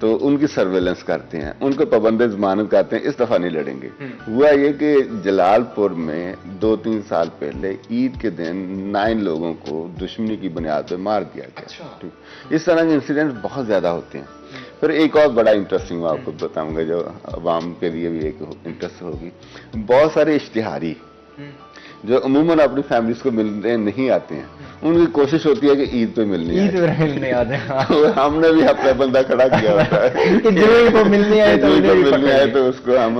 تو ان کی سرویلنس کرتے ہیں, ان کو پابند ضمانت کرتے ہیں, اس دفعہ نہیں لڑیں گے. ہوا یہ کہ جلال پور میں 2-3 سال پہلے عید کے دن 9 لوگوں کو دشمنی کی بنیاد پہ مار دیا گیا. اس طرح کے انسیڈنٹ بہت زیادہ ہوتے ہیں. پھر ایک اور بڑا انٹرسٹنگ میں آپ کو بتاؤں گا جو عوام کے لیے بھی ایک انٹرسٹ ہوگی. بہت سارے اشتہاری جو عموماً اپنی فیملیز کو ملنے نہیں آتے ہیں, ان کی کوشش ہوتی ہے کہ عید پہ ملنے آ جائیں. ہم نے بھی اپنا بندہ کھڑا کیا ہوتا ہے کہ جو ملنے آئے تو اس کو ہم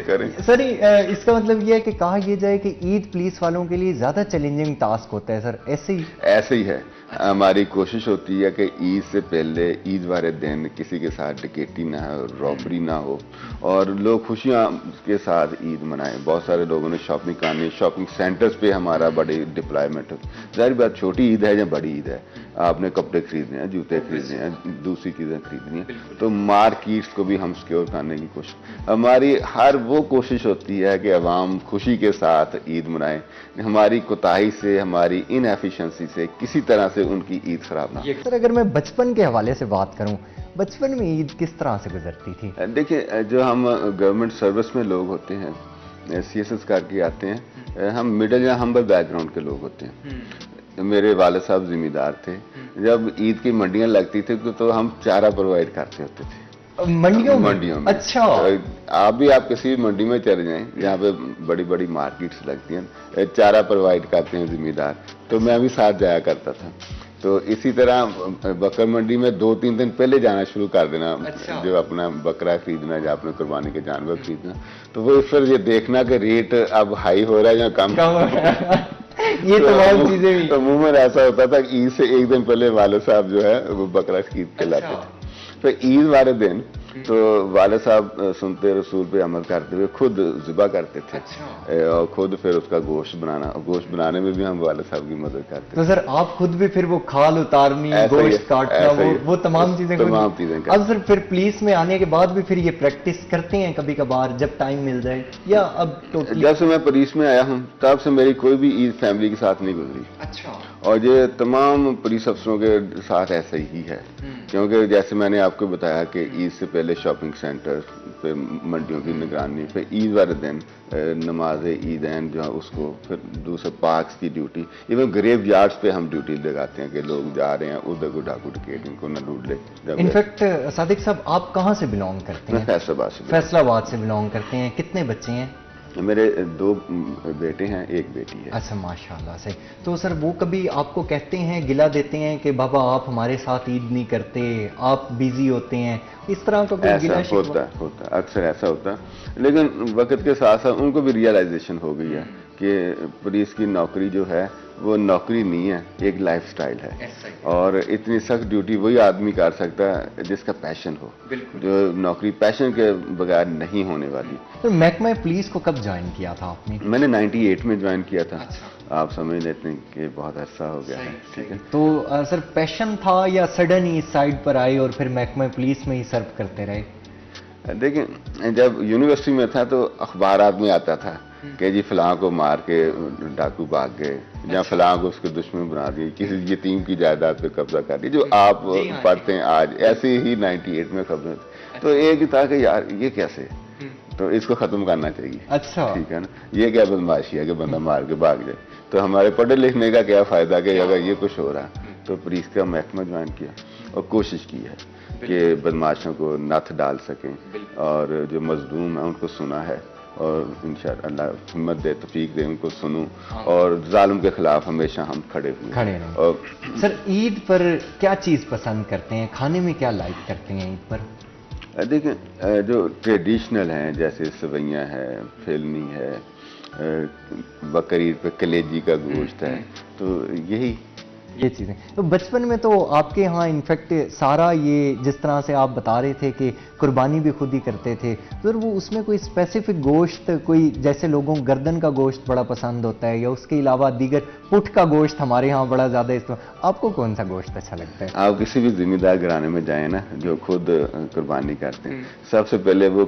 کریں. سر اس کا مطلب یہ ہے کہ کہا یہ جائے کہ عید پولیس والوں کے لیے زیادہ چیلنجنگ ٹاسک ہوتا ہے. سر ایسے ہی ہے. ہماری کوشش ہوتی ہے کہ عید سے پہلے عید والے دن کسی کے ساتھ ڈکیتی نہ ہو, رابری نہ ہو, اور لوگ خوشیاں کے ساتھ عید منائیں. بہت سارے لوگوں نے شاپنگ کرنی, شاپنگ سینٹرز پہ ہمارا بڑی ڈپلائمنٹ. ظاہر بات چھوٹی عید ہے یا بڑی عید ہے, آپ نے کپڑے خریدنے ہیں, جوتے خریدنے ہیں, دوسری چیزیں خریدنی ہیں, تو مارکیٹس کو بھی ہم سکیور کرنے کی کوشش. ہماری ہر وہ کوشش ہوتی ہے کہ عوام خوشی کے ساتھ عید منائیں. ہماری کوتاہی سے, ہماری ان ایفیشنسی سے کسی طرح سے ان کی عید خراب نہ. سر اگر میں بچپن کے حوالے سے بات کروں, بچپن میں عید کس طرح سے گزرتی تھی؟ دیکھیں, جو ہم گورنمنٹ سروس میں لوگ ہوتے ہیں, سی ایس ایس کر کے آتے ہیں, ہم مڈل یا ہمبل بیک گراؤنڈ کے لوگ ہوتے ہیں. میرے والد صاحب ذمہ دار تھے. جب عید کی منڈیاں لگتی تھی تو ہم چارہ پرووائڈ کرتے ہوتے تھے منڈیوں میں. اچھا. آپ کسی بھی منڈی میں چلے جائیں جہاں پہ بڑی بڑی مارکیٹس لگتی ہیں, چارہ پرووائڈ کرتے ہیں ذمہ دار. تو میں بھی ساتھ جایا کرتا تھا. تو اسی طرح بکر منڈی میں 2-3 دن پہلے جانا شروع کر دینا, جو اپنا بکرا خریدنا یا اپنے قربانی کے جانور خریدنا. تو وہ پھر یہ دیکھنا کہ ریٹ اب ہائی ہو رہا ہے یا کم ہو رہا ہے. یہ تمام چیزیں عموماً ایسا ہوتا تھا کہ عید سے ایک دن پہلے والد صاحب جو ہے وہ بکرا خرید کے لاتے تھے. پھر عید والے دن تو والد صاحب سنتے رسول پہ عمل کرتے ہوئے خود ذبح کرتے تھے, اور خود پھر اس کا گوشت بنانے میں بھی ہم والد صاحب کی مدد کرتے. تو سر آپ خود بھی پھر وہ کھال اتارنی, گوشت کاٹنا, وہ تمام چیزیں. اب سر پھر پولیس میں آنے کے بعد بھی پھر یہ پریکٹس کرتے ہیں کبھی کبھار جب ٹائم مل جائے, یا اب جب سے میں پولیس میں آیا ہوں تب سے میری کوئی بھی عید فیملی کے ساتھ نہیں گزری. اچھا. اور یہ تمام پولیس افسروں کے ساتھ ایسا ہی ہے, کیونکہ جیسے میں نے آپ کو بتایا کہ عید سے پہلے شاپنگ سینٹر پہ منڈیوں کی نگرانی, پھر عید والے دن نماز عیدین جو ہے اس کو, پھر دوسرے پارکس کی ڈیوٹی, ایون گریو یارڈس پہ ہم ڈیوٹی لگاتے ہیں کہ لوگ جا رہے ہیں ادھر کو ڈاکو ڈکیٹ ان کو نہ ڈھونڈ لے. انفیکٹ صادق صاحب آپ کہاں سے بلانگ کرتے ہیں؟ فیصل آباد سے بلانگ کرتے ہیں. کتنے بچے ہیں؟ میرے 2 بیٹے ہیں, 1 بیٹی ہے. اچھا, ماشاءاللہ سے. تو سر وہ کبھی آپ کو کہتے ہیں, گلہ دیتے ہیں کہ بابا آپ ہمارے ساتھ عید نہیں کرتے, آپ بیزی ہوتے ہیں, اس طرح کا کوئی گلہ شکوہ؟ ہوتا اکثر ایسا ہوتا, لیکن وقت کے ساتھ ساتھ ان کو بھی ریئلائزیشن ہو گئی ہے کہ پولیس کی نوکری جو ہے وہ نوکری نہیں ہے, ایک لائف سٹائل ہے. اور اتنی سخت ڈیوٹی وہی آدمی کر سکتا ہے جس کا پیشن ہو, جو نوکری پیشن کے بغیر نہیں ہونے والی. تو محکمہ پولیس کو کب جوائن کیا تھا آپ نے؟ میں نے 98 میں جوائن کیا تھا. آپ سمجھ لیتے ہیں کہ بہت عرصہ ہو گیا ہے. ٹھیک ہے. تو سر پیشن تھا یا سڈن ہی اس سائڈ پر آئے اور پھر محکمہ پولیس میں ہی سرو کرتے رہے؟ دیکھیں, جب یونیورسٹی میں تھا تو اخبارات میں آتا تھا کہ جی فلاں کو مار کے ڈاکو بھاگ گئے, یا فلاں کو اس کے دشمن بنا دیے, کسی یتیم کی جائیداد پہ قبضہ کر دی, جو آپ پڑھتے ہیں آج. ایسے ہی 98 میں خبریں. تو ایک تھا کہ یار یہ کیسے, تو اس کو ختم کرنا چاہیے. اچھا. ٹھیک ہے نا, یہ کیا بدماشی ہے کہ بندہ مار کے بھاگ جائے. تو ہمارے پڑھے لکھنے کا کیا فائدہ کہ اگر یہ کچھ ہو رہا ہے. تو پولیس کا محکمہ جوائن کیا اور کوشش کی ہے کہ بدماشوں کو نتھ ڈال سکیں, اور جو مظلوم ہیں ان کو سنا ہے, اور انشاءاللہ اللہ ہمت دے, توفیق دے, ان کو سنوں, اور ظالم کے خلاف ہمیشہ ہم کھڑے ہوئے. اور سر عید پر کیا چیز پسند کرتے ہیں, کھانے میں کیا لائک کرتے ہیں عید پر؟ دیکھیں, جو ٹریڈیشنل ہیں جیسے سویاں ہے, فلمی ہے, بقرعید پہ کلیجی کا گوشت ہے, تو یہی یہ چیزیں. تو بچپن میں تو آپ کے ہاں انفیکٹ سارا یہ جس طرح سے آپ بتا رہے تھے کہ قربانی بھی خود ہی کرتے تھے, پھر وہ اس میں کوئی اسپیسیفک گوشت, کوئی جیسے لوگوں گردن کا گوشت بڑا پسند ہوتا ہے, یا اس کے علاوہ دیگر پٹ کا گوشت ہمارے ہاں بڑا زیادہ استعمال, آپ کو کون سا گوشت اچھا لگتا ہے؟ آپ کسی بھی ذمہ دار گھرانے میں جائیں نا جو خود قربانی کرتے ہیں, سب سے پہلے وہ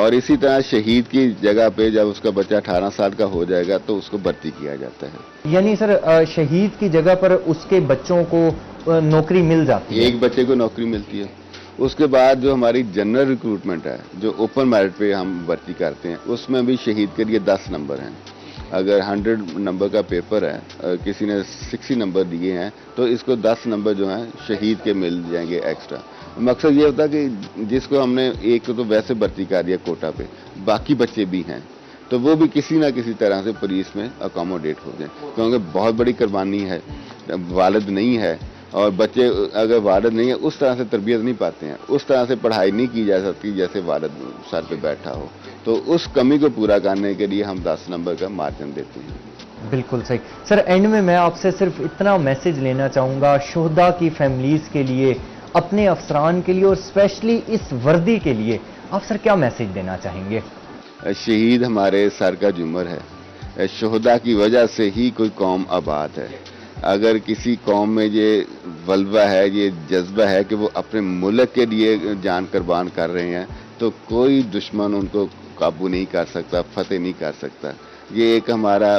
اور اسی طرح شہید کی جگہ پہ جب اس کا بچہ 18 سال کا ہو جائے گا تو اس کو بھرتی کیا جاتا ہے. یعنی سر شہید کی جگہ پر اس کے بچوں کو نوکری مل جاتی ہے؟ ایک بچے کو نوکری ملتی ہے. اس کے بعد جو ہماری جنرل ریکروٹمنٹ ہے جو اوپن میرٹ پہ ہم بھرتی کرتے ہیں اس میں بھی شہید کے لیے 10 نمبر ہیں. اگر 100 نمبر کا پیپر ہے کسی نے 60 نمبر دیے ہیں تو اس کو 10 نمبر جو ہیں شہید کے مل جائیں گے ایکسٹرا. مقصد یہ ہوتا ہے کہ جس کو ہم نے ایک کو تو ویسے بھرتی کر دیا کوٹا پہ، باقی بچے بھی ہیں تو وہ بھی کسی نہ کسی طرح سے پولیس میں اکوموڈیٹ ہو جائیں، کیونکہ بہت بڑی قربانی ہے. والد نہیں ہے اور بچے اگر والد نہیں ہے اس طرح سے تربیت نہیں پاتے ہیں، اس طرح سے پڑھائی نہیں کی جا سکتی جیسے والد سر پہ بیٹھا ہو. تو اس کمی کو پورا کرنے کے لیے ہم 10 نمبر کا مارجن دیتے ہیں. بالکل صحیح. سر اینڈ میں آپ سے صرف اتنا میسج لینا چاہوں گا شہداء کی فیملیز کے لیے، اپنے افسران کے لیے اور اسپیشلی اس وردی کے لیے آپ سر کیا میسج دینا چاہیں گے؟ شہید ہمارے سر کا جمر ہے. شہداء کی وجہ سے ہی کوئی قوم آباد ہے. اگر کسی قوم میں یہ ولوہ ہے، یہ جذبہ ہے کہ وہ اپنے ملک کے لیے جان قربان کر رہے ہیں تو کوئی دشمن ان کو قابو نہیں کر سکتا، فتح نہیں کر سکتا. یہ ایک ہمارا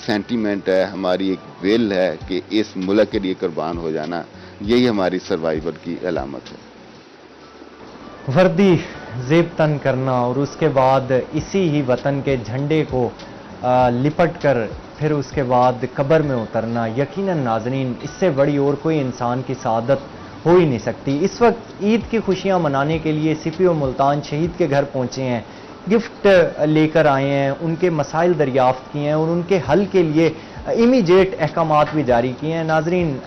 سینٹیمنٹ ہے، ہماری ایک ویل ہے کہ اس ملک کے لیے قربان ہو جانا یہی ہماری سروائیول کی علامت ہے. وردی زیب تن کرنا اور اس کے بعد اسی ہی وطن کے جھنڈے کو لپٹ کر پھر اس کے بعد قبر میں اترنا، یقیناً ناظرین اس سے بڑی اور کوئی انسان کی سعادت ہو ہی نہیں سکتی. اس وقت عید کی خوشیاں منانے کے لیے CPO ملتان شہید کے گھر پہنچے ہیں، گفٹ لے کر آئے ہیں، ان کے مسائل دریافت کیے ہیں اور ان کے حل کے لیے امیڈیٹ احکامات بھی جاری کیے ہیں. ناظرین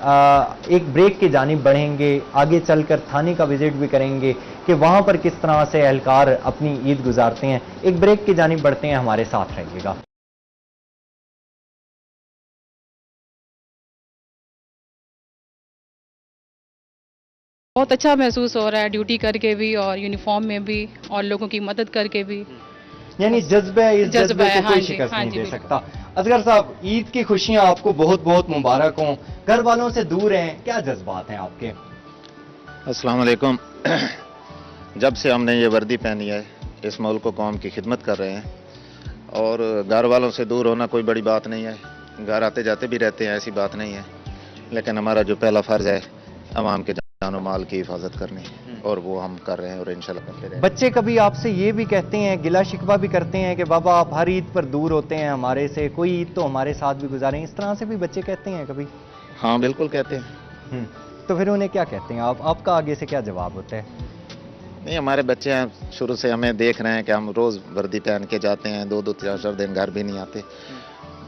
ایک بریک کی جانب بڑھیں گے، آگے چل کر تھانے کا وزٹ بھی کریں گے کہ وہاں پر کس طرح سے اہلکار اپنی عید گزارتے ہیں. ایک بریک کی جانب بڑھتے ہیں، ہمارے ساتھ رہیے گا. بہت اچھا محسوس ہو رہا ہے ڈیوٹی کر کے بھی اور یونیفارم میں بھی اور لوگوں کی مدد کر کے بھی. یعنی جذبہ ہے، اس جذبے کو ہاں کوئی جی، شکست ہاں نہیں جی، دے بالکل. سکتا. اصغر صاحب عید کی خوشیاں آپ کو بہت بہت مبارک ہوں. گھر والوں سے دور ہیں، کیا جذبات ہیں آپ کے؟ السلام علیکم. جب سے ہم نے یہ وردی پہنی ہے اس ملک و قوم کی خدمت کر رہے ہیں اور گھر والوں سے دور ہونا کوئی بڑی بات نہیں ہے. گھر آتے جاتے بھی رہتے ہیں، ایسی بات نہیں ہے، لیکن ہمارا جو پہلا فرض ہے عوام کے جان و مال کی حفاظت کرنی اور وہ ہم کر رہے ہیں اور انشاءاللہ کرتے رہیں گے. بچے کبھی آپ سے یہ بھی کہتے ہیں، گلہ شکوہ بھی کرتے ہیں کہ بابا آپ ہر عید پر دور ہوتے ہیں ہمارے سے، کوئی عید تو ہمارے ساتھ بھی گزاریں، اس طرح سے بھی بچے کہتے ہیں کبھی؟ ہاں بالکل کہتے ہیں. تو پھر انہیں کیا کہتے ہیں آپ کا آگے سے کیا جواب ہوتا ہے؟ نہیں، ہمارے بچے ہیں شروع سے ہمیں دیکھ رہے ہیں کہ ہم روز وردی پہن کے جاتے ہیں، 2-2 4 دن گھر بھی نہیں آتے،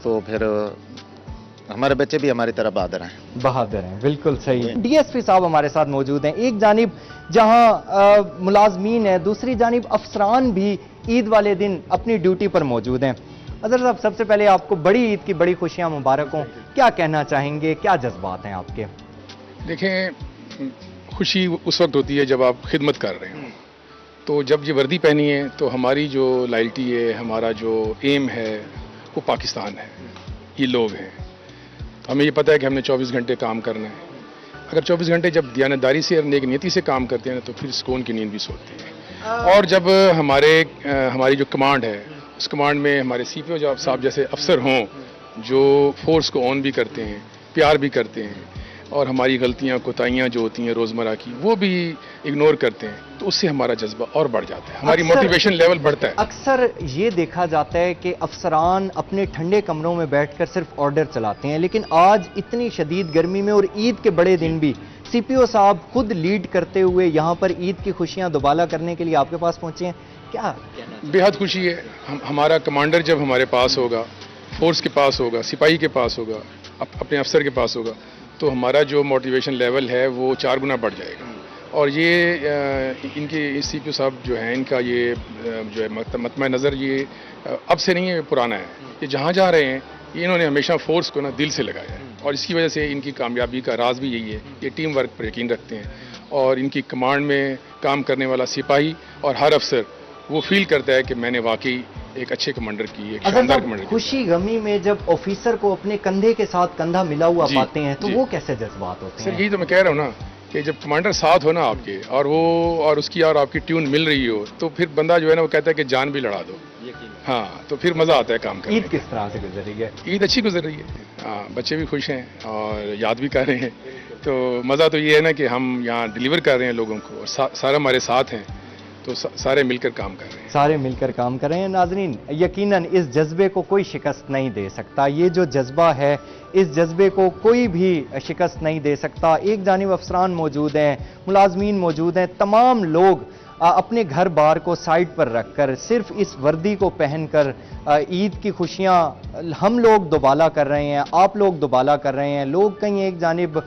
تو پھر ہمارے بچے بھی ہماری طرح بہادر ہیں. بہادر ہیں، بالکل صحیح. DSP صاحب ہمارے ساتھ موجود ہیں. ایک جانب جہاں ملازمین ہیں، دوسری جانب افسران بھی عید والے دن اپنی ڈیوٹی پر موجود ہیں. اظہر صاحب سب سے پہلے آپ کو بڑی عید کی بڑی خوشیاں مبارک ہوں. کیا کہنا چاہیں گے، کیا جذبات ہیں آپ کے؟ دیکھیں، خوشی اس وقت ہوتی ہے جب آپ خدمت کر رہے ہیں. تو جب یہ وردی پہنی ہے تو ہماری جو لائلٹی ہے، ہمارا جو ایم ہے وہ پاکستان ہے، یہ لوگ ہیں. تو ہمیں یہ پتہ ہے کہ ہم نے 24 گھنٹے کام کرنا ہے. اگر 24 گھنٹے جب دیانتداری سے اور نیک نیتی سے کام کرتے ہیں تو پھر سکون کی نیند بھی سوتی ہے. اور جب ہماری جو کمانڈ ہے اس کمانڈ میں ہمارے CPO صاحب جیسے افسر ہوں جو فورس کو آن بھی کرتے ہیں، پیار بھی کرتے ہیں اور ہماری غلطیاں کوتاہیاں جو ہوتی ہیں روزمرہ کی وہ بھی اگنور کرتے ہیں، تو اس سے ہمارا جذبہ اور بڑھ جاتا ہے، ہماری موٹیویشن لیول بڑھتا ہے. اکثر یہ دیکھا جاتا ہے کہ افسران اپنے ٹھنڈے کمروں میں بیٹھ کر صرف آرڈر چلاتے ہیں، لیکن آج اتنی شدید گرمی میں اور عید کے بڑے دن بھی CPO صاحب خود لیڈ کرتے ہوئے یہاں پر عید کی خوشیاں دوبالا کرنے کے لیے آپ کے پاس پہنچے ہیں. کیا بے حد خوشی ہے. ہمارا کمانڈر جب ہمارے پاس ہوگا، فورس کے پاس ہوگا، سپاہی کے پاس ہوگا، اپنے افسر کے پاس ہوگا، تو ہمارا جو موٹیویشن لیول ہے وہ 4 گنا بڑھ جائے گا. اور یہ ان کے CPO صاحب جو ہیں، ان کا یہ جو ہے مطمع نظر یہ اب سے نہیں ہے، پرانا ہے. یہ جہاں جا رہے ہیں یہ انہوں نے ہمیشہ فورس کو دل سے لگایا ہے اور اس کی وجہ سے ان کی کامیابی کا راز بھی یہی ہے. یہ ٹیم ورک پر یقین رکھتے ہیں اور ان کی کمانڈ میں کام کرنے والا سپاہی اور ہر افسر وہ فیل کرتا ہے کہ میں نے واقعی ایک اچھے کمانڈر کی، ایک شاندار کمانڈر کی. خوشی غمی میں جب آفیسر کو اپنے کندھے کے ساتھ کندھا ملا ہوا جی، پاتے ہیں تو جی. وہ کیسے جذبات ہوتے سر ہیں؟ یہی تو میں کہہ رہا ہوں نا کہ جب کمانڈر ساتھ ہو نا آپ کے اور وہ اور اس کی اور آپ کی ٹیون مل رہی ہو تو پھر بندہ جو ہے نا وہ کہتا ہے کہ جان بھی لڑا دو. ہاں تو پھر مزہ آتا ہے کام کرنے. عید کس طرح سے گزر رہی ہے؟ عید اچھی گزر رہی ہے. ہاں بچے بھی خوش ہیں اور یاد بھی کر رہے ہیں. تو مزہ تو یہ ہے نا کہ ہم یہاں ڈیلیور کر رہے ہیں لوگوں کو اور سارے ہمارے ساتھ ہیں تو سارے مل کر کام کر رہے ہیں. سارے مل کر کام کر رہے ہیں. ناظرین یقیناً اس جذبے کو کوئی شکست نہیں دے سکتا. یہ جو جذبہ ہے اس جذبے کو کوئی بھی شکست نہیں دے سکتا. ایک جانب افسران موجود ہیں, ملازمین موجود ہیں, تمام لوگ اپنے گھر بار کو سائڈ پر رکھ کر صرف اس وردی کو پہن کر عید کی خوشیاں ہم لوگ دوبالا کر رہے ہیں, آپ لوگ دوبالا کر رہے ہیں. لوگ کہیں ایک جانب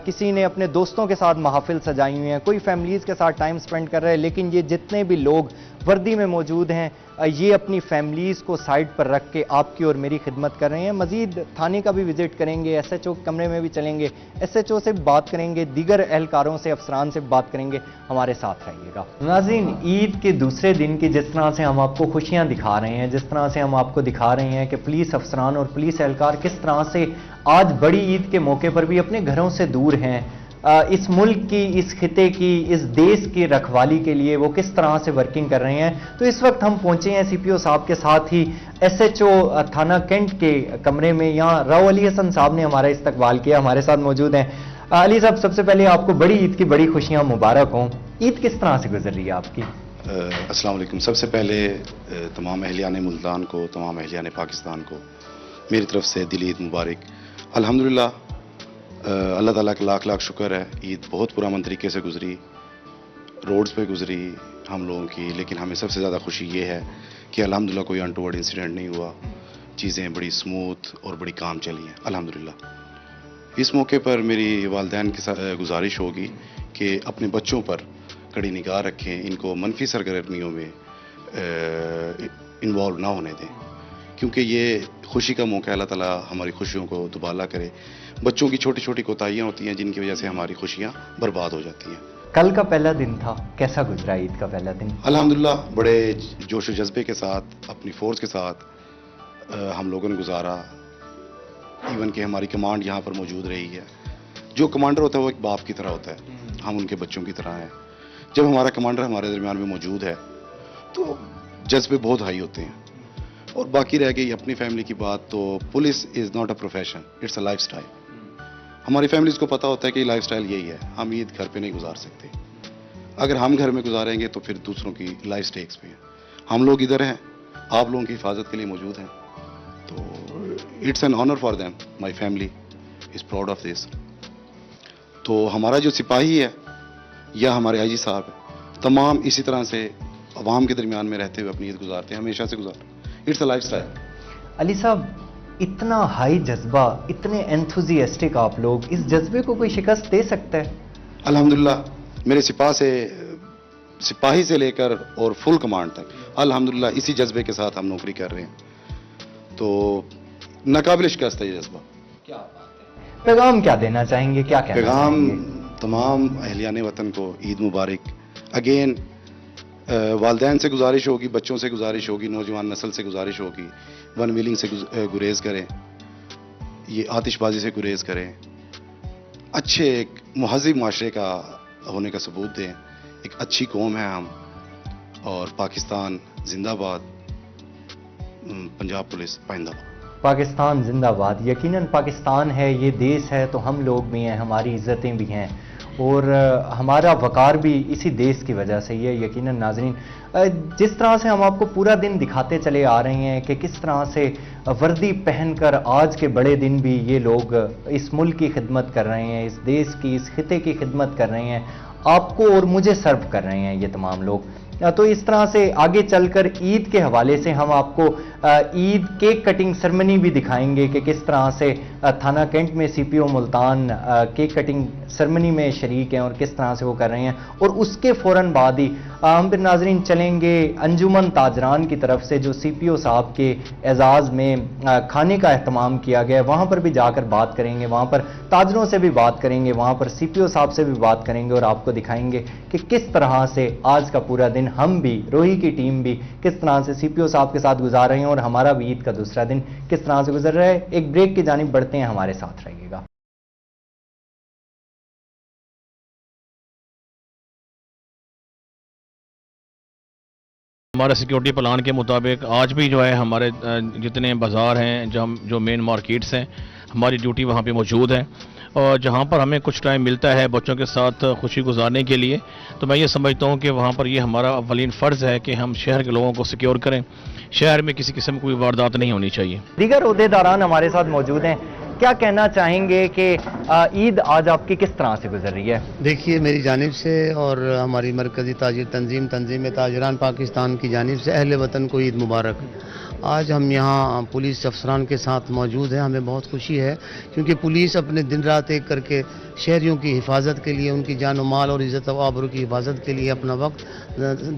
کسی نے اپنے دوستوں کے ساتھ محافل سجائی ہوئی ہیں, کوئی فیملیز کے ساتھ ٹائم سپینڈ کر رہے ہیں, لیکن یہ جتنے بھی لوگ وردی میں موجود ہیں یہ اپنی فیملیز کو سائڈ پر رکھ کے آپ کی اور میری خدمت کر رہے ہیں. مزید تھانے کا بھی وزٹ کریں گے, ایس ایچ او کمرے میں بھی چلیں گے, ایس ایچ او سے بات کریں گے, دیگر اہلکاروں سے, افسران سے بات کریں گے. ہمارے ساتھ رہیے گا. ناظرین عید کے دوسرے دن کی جس طرح سے ہم آپ کو خوشیاں دکھا رہے ہیں, جس طرح سے ہم آپ کو دکھا رہے ہیں کہ پولیس افسران اور پولیس اہلکار کس طرح سے آج بڑی عید کے موقع پر بھی اپنے گھروں سے دور ہیں, اس ملک کی, اس خطے کی, اس دیش کی رکھوالی کے لیے وہ کس طرح سے ورکنگ کر رہے ہیں. تو اس وقت ہم پہنچے ہیں سی پی او صاحب کے ساتھ ہی ایس ایچ او تھانہ کینٹ کے کمرے میں. یہاں راؤ علی حسن صاحب نے ہمارا استقبال کیا, ہمارے ساتھ موجود ہیں. علی صاحب سب سے پہلے آپ کو بڑی عید کی بڑی خوشیاں مبارک ہوں. عید کس طرح سے گزر رہی ہے آپ کی؟ السلام علیکم. سب سے پہلے تمام اہلیان ملتان کو, تمام اہلیان پاکستان کو میری طرف سے دلی عید مبارک. الحمدللہ اللہ تعالیٰ کا لاکھ لاکھ شکر ہے, عید بہت پرامن طریقے سے گزری, روڈز پہ گزری ہم لوگوں کی. لیکن ہمیں سب سے زیادہ خوشی یہ ہے کہ الحمدللہ کوئی انٹوورڈ انسیڈنٹ نہیں ہوا, چیزیں بڑی سموتھ اور بڑی کام چلی ہیں الحمدللہ. اس موقع پر میری والدین کے ساتھ گزارش ہوگی کہ اپنے بچوں پر کڑی نگاہ رکھیں, ان کو منفی سرگرمیوں میں انوالو نہ ہونے دیں, کیونکہ یہ خوشی کا موقع ہے. اللہ تعالیٰ ہماری خوشیوں کو دوبالا کرے. بچوں کی چھوٹی چھوٹی کوتاہیاں ہوتی ہیں جن کی وجہ سے ہماری خوشیاں برباد ہو جاتی ہیں. کل کا پہلا دن تھا, کیسا گزرا عید کا پہلا دن؟ الحمدللہ بڑے جوش و جذبے کے ساتھ اپنی فورس کے ساتھ ہم لوگوں نے گزارا. ایون کہ ہماری کمانڈ یہاں پر موجود رہی ہے. جو کمانڈر ہوتا ہے وہ ایک باپ کی طرح ہوتا ہے, ہم ان کے بچوں کی طرح ہیں. جب ہمارا کمانڈر ہمارے درمیان میں موجود ہے تو جذبے بہت ہائی ہوتے ہیں. اور باقی رہ گئی اپنی فیملی کی بات, تو police is not a profession, it's a life اسٹائل. ہماری فیملیز کو پتہ ہوتا ہے کہ لائف اسٹائل یہی ہے, ہم عید گھر پہ نہیں گزار سکتے. اگر ہم گھر میں گزاریں گے تو پھر دوسروں کی لائف سٹیکس پہ ہیں. ہم لوگ ادھر ہیں, آپ لوگوں کی حفاظت کے لیے موجود ہیں, تو it's an honour for them. My family is proud of this. تو ہمارا جو سپاہی ہے یا ہمارے آئی جی صاحب ہیں, تمام اسی طرح سے عوام کے درمیان میں رہتے ہوئے اپنی عید گزارتے ہیں, ہمیشہ سے گزارتے ہیں. It's a life style. Ali صاحب اتنا ہائی جذبہ, اتنے انتھوزیاسٹک آپ لوگ, اس جذبے کو کوئی شکست دے سکتا ہے؟ الحمدللہ میرے سپاہی سے لے کر اور فل کمانڈ تک الحمدللہ اسی جذبے کے ساتھ ہم نوکری کر رہے ہیں. تو ناقابل شکست ہے یہ جذبہ. پیغام کیا دینا چاہیں گے, کیا کہنا پیغام چاہیں گے؟ تمام اہلیان وطن کو عید مبارک. اگین والدین سے گزارش ہوگی, بچوں سے گزارش ہوگی, نوجوان نسل سے گزارش ہوگی, ون ویلنگ سے گریز کریں, یہ آتش بازی سے گریز کریں, اچھے ایک مہذب معاشرے کا ہونے کا ثبوت دیں. ایک اچھی قوم ہے ہم, اور پاکستان زندہ باد, پنجاب پولیس پائندہ باد. پاکستان زندہ باد. یقیناً پاکستان ہے, یہ دیش ہے تو ہم لوگ بھی ہیں, ہماری عزتیں بھی ہیں, اور ہمارا وقار بھی اسی دیش کی وجہ سے ہی ہے. یقیناً ناظرین جس طرح سے ہم آپ کو پورا دن دکھاتے چلے آ رہے ہیں کہ کس طرح سے وردی پہن کر آج کے بڑے دن بھی یہ لوگ اس ملک کی خدمت کر رہے ہیں, اس دیش کی, اس خطے کی خدمت کر رہے ہیں, آپ کو اور مجھے سرو کر رہے ہیں یہ تمام لوگ. تو اس طرح سے آگے چل کر عید کے حوالے سے ہم آپ کو عید کیک کٹنگ سرمنی بھی دکھائیں گے کہ کس طرح سے تھانہ کینٹ میں سی پی او ملتان کیک کٹنگ سرمنی میں شریک ہیں اور کس طرح سے وہ کر رہے ہیں. اور اس کے فوراً بعد ہی ہم پھر ناظرین چلیں گے انجمن تاجران کی طرف سے جو سی پی او صاحب کے اعزاز میں کھانے کا اہتمام کیا گیا ہے, وہاں پر بھی جا کر بات کریں گے, وہاں پر تاجروں سے بھی بات کریں گے, وہاں پر سی پی او صاحب سے بھی بات کریں گے, اور آپ کو دکھائیں گے کہ کس طرح سے آج کا پورا دن ہم بھی, روہی کی ٹیم بھی کس طرح سے سی پی او صاحب کے ساتھ گزار رہے ہیں, اور ہمارا بھی عید کا دوسرا دن کس طرح سے گزر رہا ہے. ایک بریک کی جانب بڑھتے ہیں, ہمارے ساتھ رہیے گا. ہمارے سیکیورٹی پلان کے مطابق آج بھی جو ہے ہمارے جتنے بازار ہیں جو مین مارکیٹس ہیں ہماری ڈیوٹی وہاں پہ موجود ہے، اور جہاں پر ہمیں کچھ ٹائم ملتا ہے بچوں کے ساتھ خوشی گزارنے کے لیے تو میں یہ سمجھتا ہوں کہ وہاں پر یہ ہمارا اولین فرض ہے کہ ہم شہر کے لوگوں کو سیکیور کریں، شہر میں کسی قسم کی کوئی واردات نہیں ہونی چاہیے۔ دیگر عہدیداران ہمارے ساتھ موجود ہیں، کیا کہنا چاہیں گے کہ عید آج آپ کی کس طرح سے گزر رہی ہے؟ دیکھیے میری جانب سے اور ہماری مرکزی تاجر تنظیم تاجران پاکستان کی جانب سے اہل وطن کو عید مبارک۔ آج ہم یہاں پولیس افسران کے ساتھ موجود ہیں، ہمیں بہت خوشی ہے کیونکہ پولیس اپنے دن رات ایک کر کے شہریوں کی حفاظت کے لیے، ان کی جان و مال اور عزت و آبرو کی حفاظت کے لیے اپنا وقت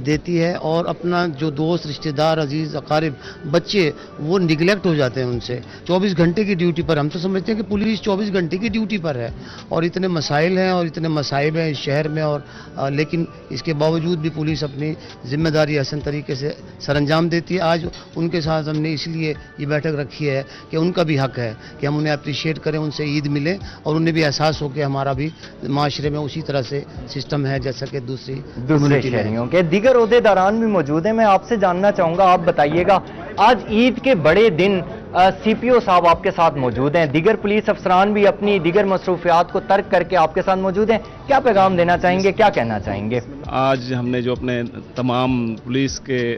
دیتی ہے، اور اپنا جو دوست رشتہ دار عزیز اقارب بچے وہ نگلیکٹ ہو جاتے ہیں ان سے 24 گھنٹے کی ڈیوٹی پر۔ ہم تو سمجھتے ہیں کہ پولیس 24 گھنٹے کی ڈیوٹی پر ہے اور اتنے مسائل ہیں اور اتنے مصائب ہیں اس شہر میں، اور لیکن اس کے باوجود بھی پولیس اپنی ذمہ داری حسن طریقے سے سر انجام دیتی ہے۔ آج ان کے ساتھ ہم نے اس لیے یہ بیٹھک رکھی ہے کہ ان کا بھی حق ہے کہ ہم انہیں اپریشیٹ کریں، ان سے عید ملے اور انہیں بھی احساس ہو کہ ہمارا بھی معاشرے میں اسی طرح سے سسٹم ہے جیسا کہ دوسرے شہریوں کے۔ دیگر عہدیداران بھی موجود ہیں، میں آپ سے جاننا چاہوں گا، آپ بتائیے گا آج عید کے بڑے دن سی پی او صاحب آپ کے ساتھ موجود ہیں، دیگر پولیس افسران بھی اپنی دیگر مصروفیات کو ترک کر کے آپ کے ساتھ موجود ہیں، کیا پیغام دینا چاہیں گے، کیا کہنا چاہیں گے؟ آج ہم نے جو اپنے تمام پولیس کے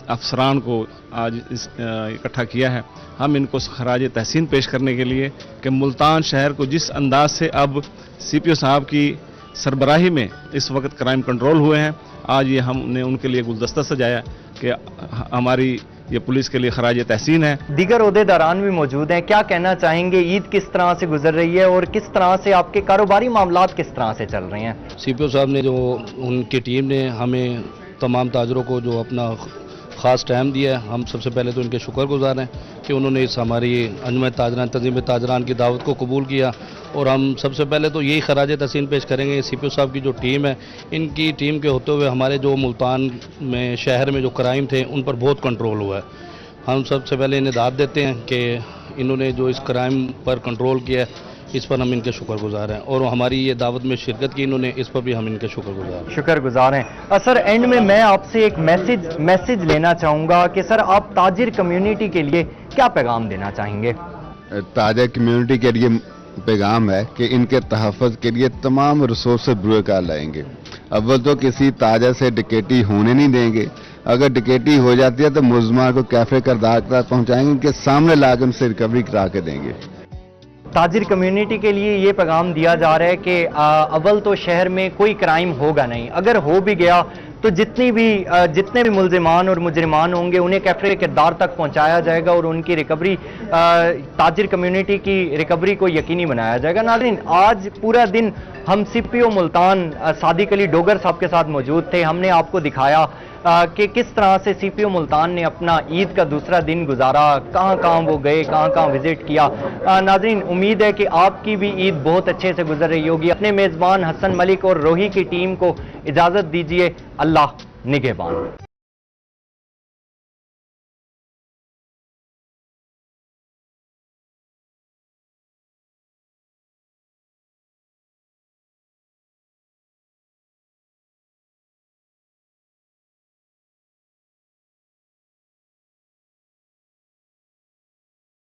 افسران کو آج اکٹھا کیا ہے، ہم ان کو خراج تحسین پیش کرنے کے لیے کہ ملتان شہر کو جس انداز سے اب سی پی او صاحب کی سربراہی میں اس وقت کرائم کنٹرول ہوئے ہیں، آج یہ ہم نے ان کے لیے گلدستہ سجایا کہ ہماری یہ پولیس کے لیے خراج تحسین ہے۔ دیگر عہدیداران بھی موجود ہیں، کیا کہنا چاہیں گے، عید کس طرح سے گزر رہی ہے اور کس طرح سے آپ کے کاروباری معاملات کس طرح سے چل رہے ہیں؟ سی پی او صاحب نے جو ان کی ٹیم نے ہمیں تمام تاجروں کو جو اپنا خاص ٹائم دیا ہے، ہم سب سے پہلے تو ان کے شکر گزار ہیں کہ انہوں نے اس ہماری انجمن تاجران تنظیم تاجران کی دعوت کو قبول کیا، اور ہم سب سے پہلے تو یہی خراج تحسین پیش کریں گے سی پی او صاحب کی جو ٹیم ہے، ان کی ٹیم کے ہوتے ہوئے ہمارے جو ملتان میں شہر میں جو کرائم تھے ان پر بہت کنٹرول ہوا ہے۔ ہم سب سے پہلے انہیں داد دیتے ہیں کہ انہوں نے جو اس کرائم پر کنٹرول کیا ہے اس پر ہم ان کے شکر گزار ہیں، اور ہماری یہ دعوت میں شرکت کی انہوں نے، اس پر بھی ہم ان کے شکر گزار ہیں۔ سر اینڈ میں آپ سے ایک میسج لینا چاہوں گا کہ سر آپ تاجر کمیونٹی کے لیے کیا پیغام دینا چاہیں گے؟ تاجر کمیونٹی کے لیے پیغام ہے کہ ان کے تحفظ کے لیے تمام ریسورسز بروئے کار لائیں گے۔ اول تو کسی تاجر سے ڈکیٹی ہونے نہیں دیں گے، اگر ڈکیٹی ہو جاتی ہے تو ملزمان کو کیفے کردار تک پہنچائیں گے، ان کے سامنے لا کے ان سے ریکوری کرا کے دیں گے۔ تاجر کمیونٹی کے لیے یہ پیغام دیا جا رہا ہے کہ اول تو شہر میں کوئی کرائم ہوگا نہیں، اگر ہو بھی گیا تو جتنے بھی ملزمان اور مجرمان ہوں گے انہیں کیفے کردار تک پہنچایا جائے گا اور ان کی ریکوری، تاجر کمیونٹی کی ریکوری کو یقینی بنایا جائے گا۔ ناظرین، آج پورا دن ہم سی پی او ملتان صادق علی ڈوگر صاحب کے ساتھ موجود تھے، ہم نے آپ کو دکھایا کہ کس طرح سے سی پی او ملتان نے اپنا عید کا دوسرا دن گزارا، کہاں کہاں وہ گئے، کہاں وزٹ کیا۔ ناظرین، امید ہے کہ آپ کی بھی عید بہت اچھے سے گزر رہی ہوگی۔ اپنے میزبان حسن ملک اور روحی کی ٹیم کو اجازت دیجیے، اللہ نگہبان۔